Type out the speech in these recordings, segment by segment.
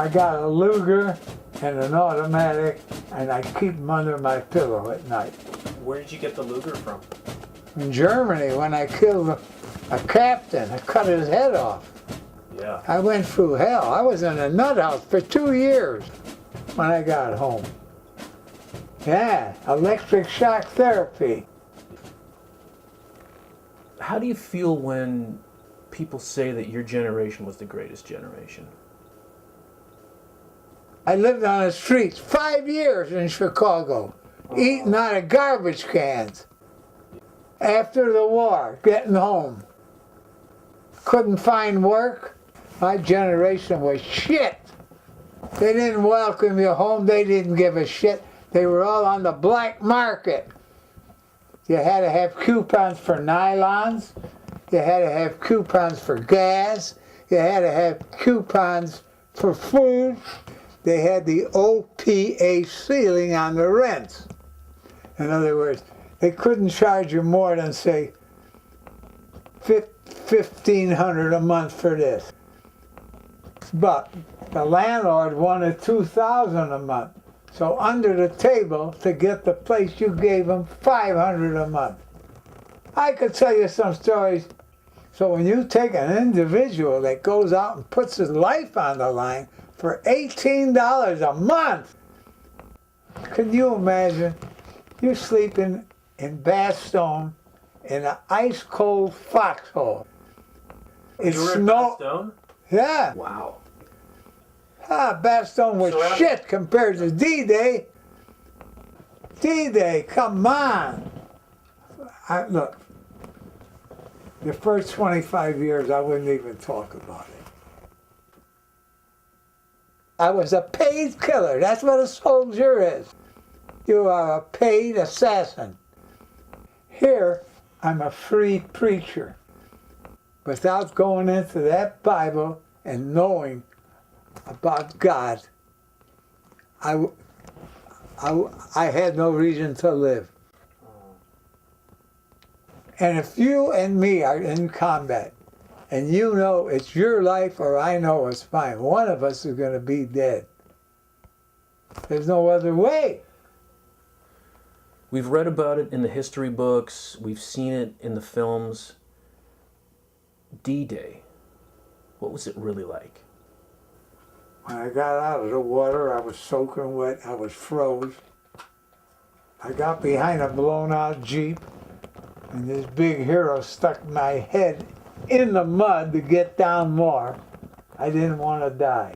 I got a Luger and an automatic, and I keep them under my pillow at night. Where did you get the Luger from? In Germany, when I killed a captain, I cut his head off. Yeah. I went through hell. I was in a nut house for 2 years when I got home. Yeah, electric shock therapy. How do you feel when people say that your generation was the greatest generation? I lived on the streets 5 years in Chicago, eating out of garbage cans. After the war, getting home. Couldn't find work. My generation was shit. They didn't welcome you home. They didn't give a shit. They were all on the black market. You had to have coupons for nylons. You had to have coupons for gas. You had to have coupons for food. They had the OPA ceiling on the rents. In other words, they couldn't charge you more than, say, $1,500 a month for this. But the landlord wanted $2,000 a month. So under the table, to get the place, you gave them $500 a month. I could tell you some stories. So when you take an individual that goes out and puts his life on the line for $18 a month, can you imagine? You're sleeping in Bastogne in an ice-cold foxhole. It's You were in snow. Bastogne? Yeah. Wow. Bastogne was So shit compared to D-Day. D-Day, come on. Look, the first 25 years, I wouldn't even talk about it. I was a paid killer. That's what a soldier is. You are a paid assassin. Here, I'm a free preacher. Without going into that Bible and knowing about God, I had no reason to live. And if you and me are in combat, and you know it's your life or I know it's mine, one of us is going to be dead. There's no other way. We've read about it in the history books. We've seen it in the films. D-Day. What was it really like? When I got out of the water, I was soaking wet. I was froze. I got behind a blown-out Jeep, and this big hero stuck my head in the mud to get down more. I didn't want to die.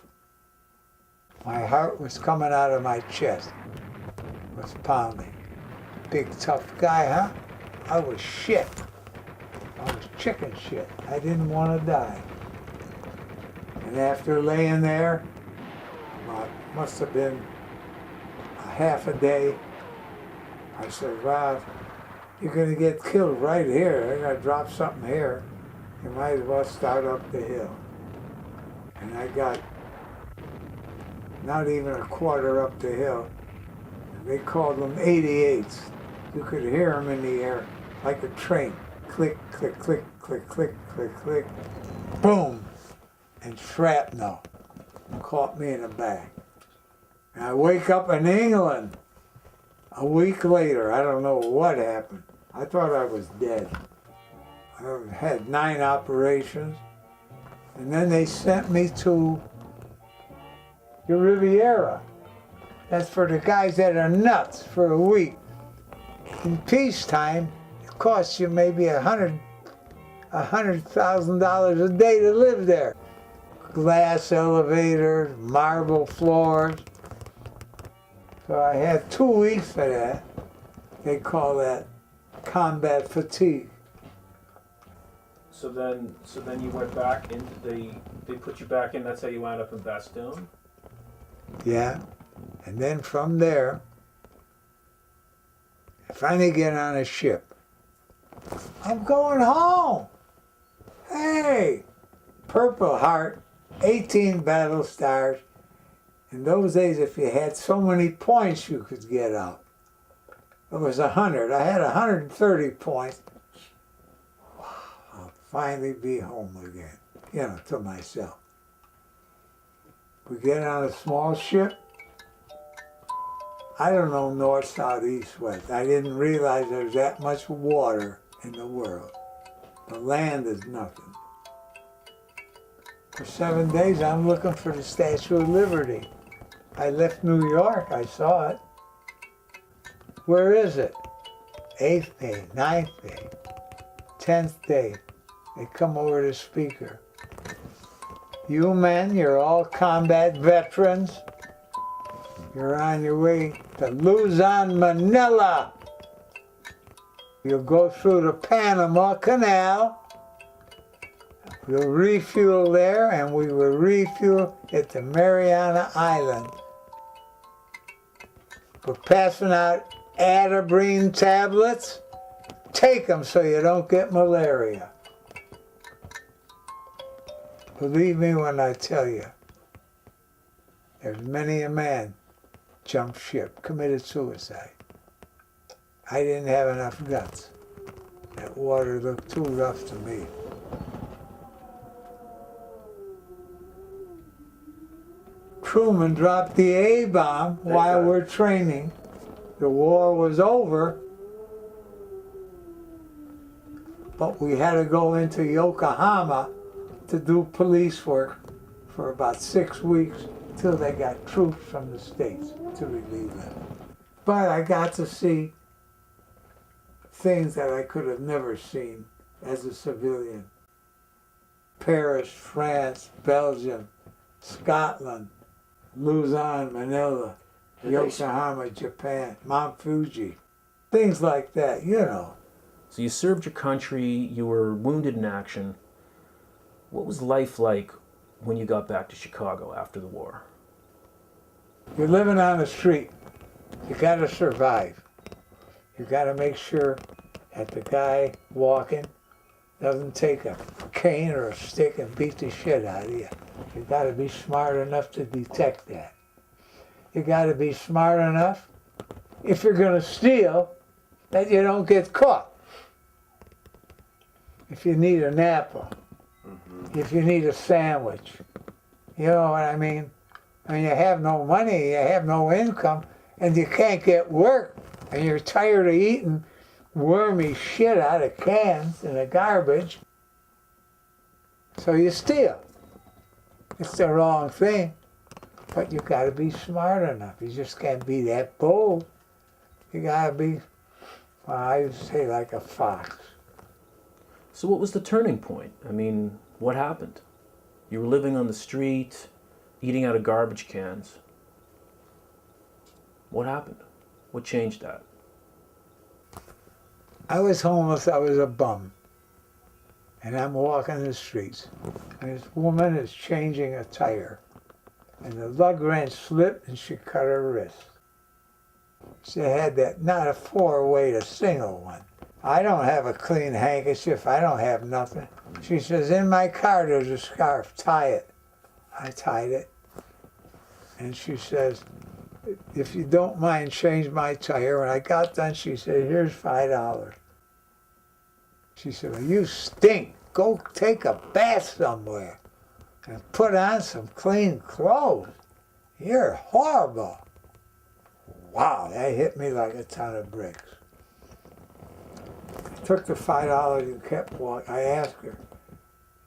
My heart was coming out of my chest. It was pounding. Big tough guy, huh? I was shit. I was chicken shit. I didn't want to die. And after laying there, must have been a half a day, I said, Rob, you're going to get killed right here. They're going to drop something here. You might as well start up the hill. And I got not even a quarter up the hill. They called them 88s. You could hear them in the air like a train. Click, click, click, click, click, click, click. Boom! And shrapnel caught me in the back. And I wake up in England a week later. I don't know what happened. I thought I was dead. I had 9 operations. And then they sent me to the Riviera. That's for the guys that are nuts for a week. In peacetime, it costs you maybe $100,000 a day to live there. Glass elevators, marble floors. So I had 2 weeks for that. They call that combat fatigue. So then you went back into they put you back in. That's how you wound up in Bastogne. Yeah, and then from there, I finally get on a ship. I'm going home. Hey, Purple Heart, 18 battle stars. In those days, if you had so many points, you could get out. It was 100. I had 130 points. Wow, I'll finally be home again, to myself. We get on a small ship. I don't know north, south, east, west. I didn't realize there's that much water in the world. The land is nothing. For 7 days, I'm looking for the Statue of Liberty. I left New York, I saw it. Where is it? 8th day, 9th day, 10th day. They come over to the speaker. You men, you're all combat veterans. You're on your way to Luzon, Manila. You'll go through the Panama Canal. We'll refuel there, and we will refuel at the Mariana Island. We're passing out Atabrine tablets. Take them so you don't get malaria. Believe me when I tell you, there's many a man jumped ship, committed suicide. I didn't have enough guts. That water looked too rough to me. Truman dropped the A-bomb while we're training. The war was over, but we had to go into Yokohama to do police work for about 6 weeks till they got troops from the States to relieve them. But I got to see things that I could have never seen as a civilian. Paris, France, Belgium, Scotland, Luzon, Manila, Yokohama, Japan, Mount Fuji, things like that, you know. So you served your country, you were wounded in action. What was life like when you got back to Chicago after the war? You're living on the street. You gotta survive. You gotta make sure that the guy walking doesn't take a cane or a stick and beat the shit out of you. You gotta be smart enough to detect that. You gotta be smart enough, if you're gonna steal, that you don't get caught. If you need an apple, if you need a sandwich, you know what I mean? And you have no money, you have no income, and you can't get work, and you're tired of eating wormy shit out of cans in the garbage, so you steal. It's the wrong thing, but you gotta be smart enough. You just can't be that bold. You gotta be, well, I would say like a fox. So what was the turning point? I mean, what happened? You were living on the street, eating out of garbage cans. What happened? What changed that? I was homeless, I was a bum. And I'm walking the streets. And this woman is changing a tire. And the lug wrench slipped and she cut her wrist. She had that, not a 4-weight, a single one. I don't have a clean handkerchief, I don't have nothing. She says, in my car there's a scarf, tie it. I tied it. And she says, if you don't mind, change my tire. When I got done, she said, here's $5. She said, well, you stink. Go take a bath somewhere and put on some clean clothes. You're horrible. Wow, that hit me like a ton of bricks. I took the $5 and kept walking. I asked her,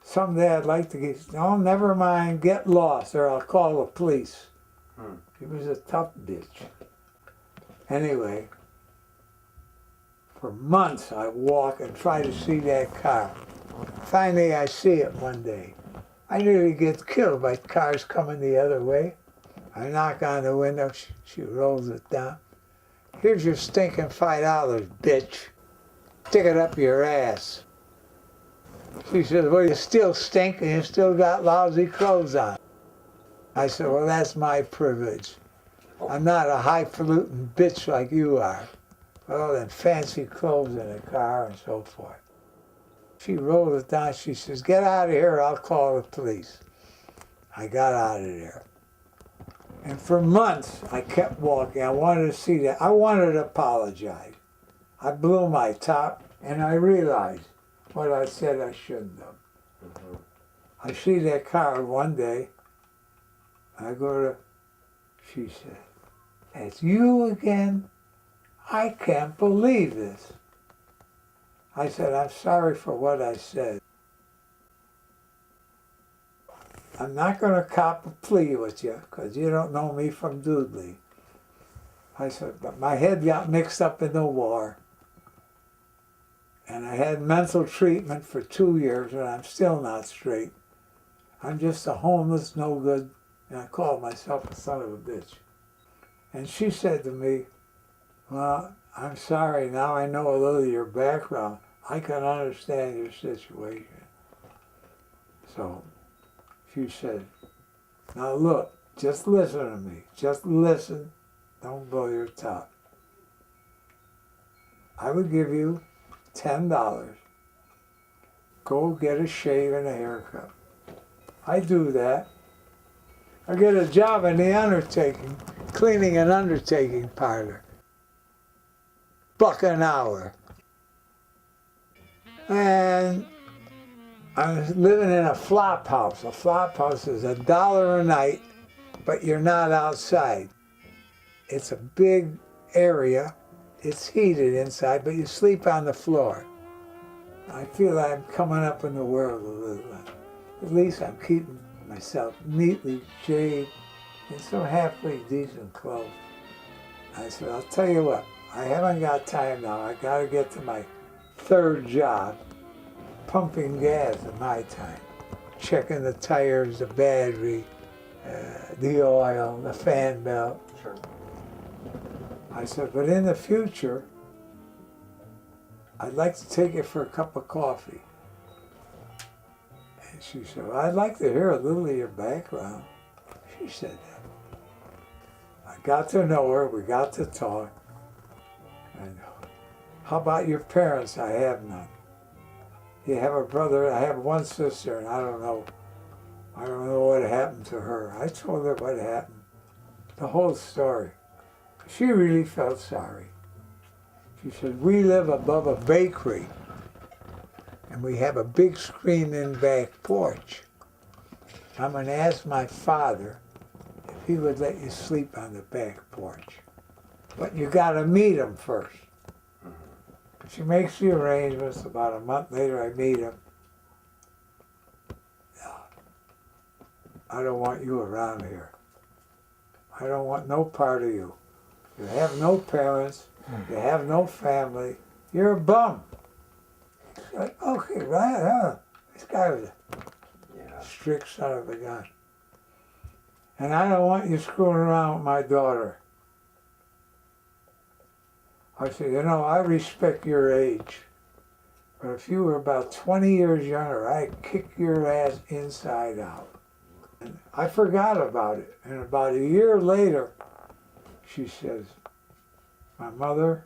someday I'd like to get, no, never mind, get lost or I'll call the police. She was a tough bitch. Anyway, for months I walk and try to see that car. Finally I see it one day. I nearly get killed by cars coming the other way. I knock on the window, she rolls it down. Here's your stinking $5, bitch. Stick it up your ass. She says, well, you still stink and you still got lousy clothes on. I said, well, that's my privilege. I'm not a highfalutin bitch like you are. Well, then fancy clothes in the car and so forth. She rolled it down. She says, get out of here, I'll call the police. I got out of there. And for months, I kept walking. I wanted to see that. I wanted to apologize. I blew my top, and I realized what I said I shouldn't have. I see that car one day, I go to, she said, "It's you again? I can't believe this." I said, "I'm sorry for what I said. I'm not going to cop a plea with you because you don't know me from Doodley." I said, "But my head got mixed up in the war. And I had mental treatment for 2 years and I'm still not straight. I'm just a homeless, no good, and I call myself a son of a bitch." And she said to me, "Well, I'm sorry, now I know a little of your background. I can understand your situation." So she said, "Now look, just listen to me. Just listen. Don't blow your top. I would give you $10. Go get a shave and a haircut." I do that. I get a job in the undertaking, cleaning an undertaking parlor. $1 an hour. And I'm living in a flop house. A flop house is $1 a night, but you're not outside. It's a big area. It's heated inside, but you sleep on the floor. I feel like I'm coming up in the world a little bit. At least I'm keeping myself neatly shaved in some halfway decent clothes. I said, "I'll tell you what, I haven't got time now. I got to get to my third job, pumping gas in my time, checking the tires, the battery, the oil, the fan belt." Sure. I said, "But in the future, I'd like to take you for a cup of coffee." And she said, "Well, I'd like to hear a little of your background." She said that. I got to know her, we got to talk. And "How about your parents?" "I have none." "You have a brother?" "I have one sister, and I don't know what happened to her." I told her what happened, the whole story. She really felt sorry. She said, "We live above a bakery, and we have a big screen-in back porch. I'm going to ask my father if he would let you sleep on the back porch. But you got to meet him first." She makes the arrangements. About a month later, I meet him. "I don't want you around here. I don't want no part of you. You have no parents. You have no family. You're a bum." She's like, "Okay, right, huh?" This guy was a strict son of a gun. "And I don't want you screwing around with my daughter." I said, "You know, I respect your age, but if you were about 20 years younger, I'd kick your ass inside out." And I forgot about it. And about a year later, she says, "My mother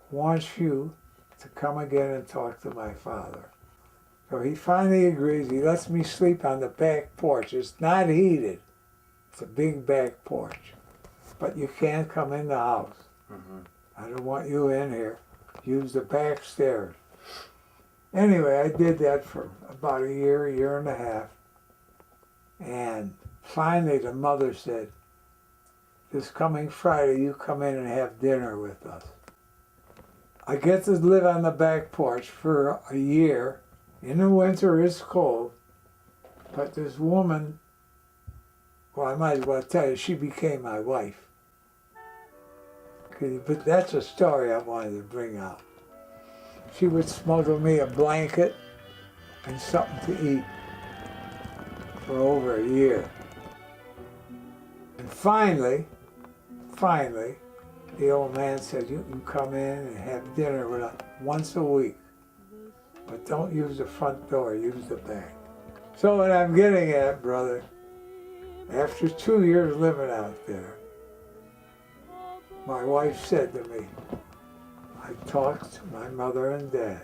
wants you to come again and talk to my father." So he finally agrees. He lets me sleep on the back porch. It's not heated. It's a big back porch. But you can't come in the house. I don't want you in here. Use the back stairs. Anyway, I did that for about a year and a half. And finally the mother said, "This coming Friday, you come in and have dinner with us." I get to live on the back porch for a year. In the winter, it's cold. But this woman, well, I might as well tell you, she became my wife. But that's a story I wanted to bring out. She would smuggle me a blanket and something to eat for over a year. And finally, the old man said, "You can come in and have dinner with us once a week. But don't use the front door, use the back." So what I'm getting at, brother, after 2 years living out there, my wife said to me, "I talked to my mother and dad.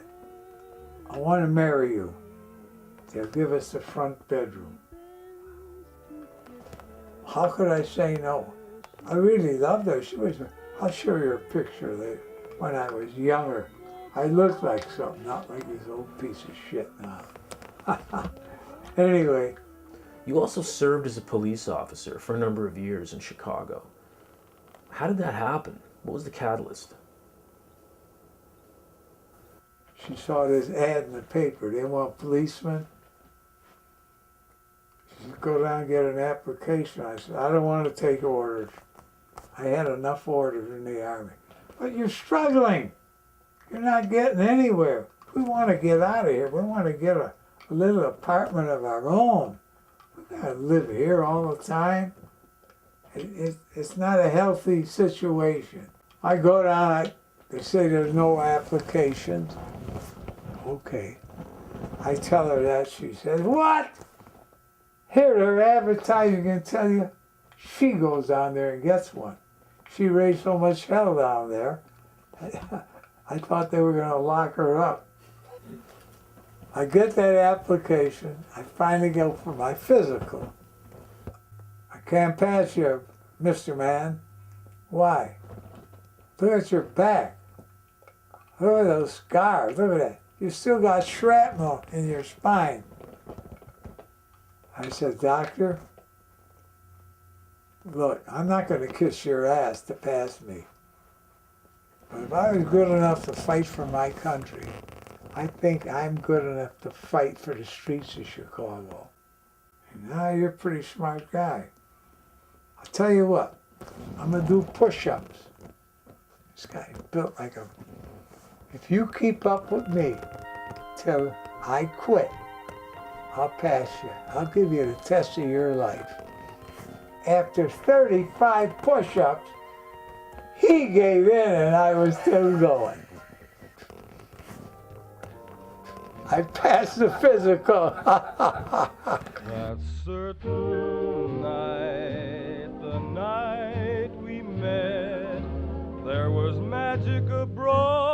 I want to marry you. They'll give us the front bedroom." How could I say no? I really loved her. She was, I'll show you a picture later. When I was younger, I looked like something, not like this old piece of shit now. Anyway, You also served as a police officer for a number of years in Chicago. How did that happen? What was the catalyst? She saw this ad in the paper. They want policemen. She said, go down and get an application. I said, I don't want to take orders. I had enough orders in the Army. But you're struggling. You're not getting anywhere. We want to get out of here. We want to get a little apartment of our own. We got to live here all the time. It's not a healthy situation. I go down, they say there's no applications. Okay. I tell her that. She says, what? Here, they're advertising and tell you. She goes down there and gets one. She raised so much hell down there. I thought they were going to lock her up. I get that application. I finally go for my physical. I can't pass you, Mr. Man. Why? Look at your back. Look at those scars. Look at that. You still got shrapnel in your spine. I said, doctor, look, I'm not going to kiss your ass to pass me. But if I was good enough to fight for my country, I think I'm good enough to fight for the streets of Chicago. And now you're a pretty smart guy. I'll tell you what, I'm going to do push-ups. This guy built like a... If you keep up with me till I quit, I'll pass you. I'll give you the test of your life. After 35 push-ups, he gave in and I was still going. I passed the physical. That certain night, the night we met, there was magic abroad.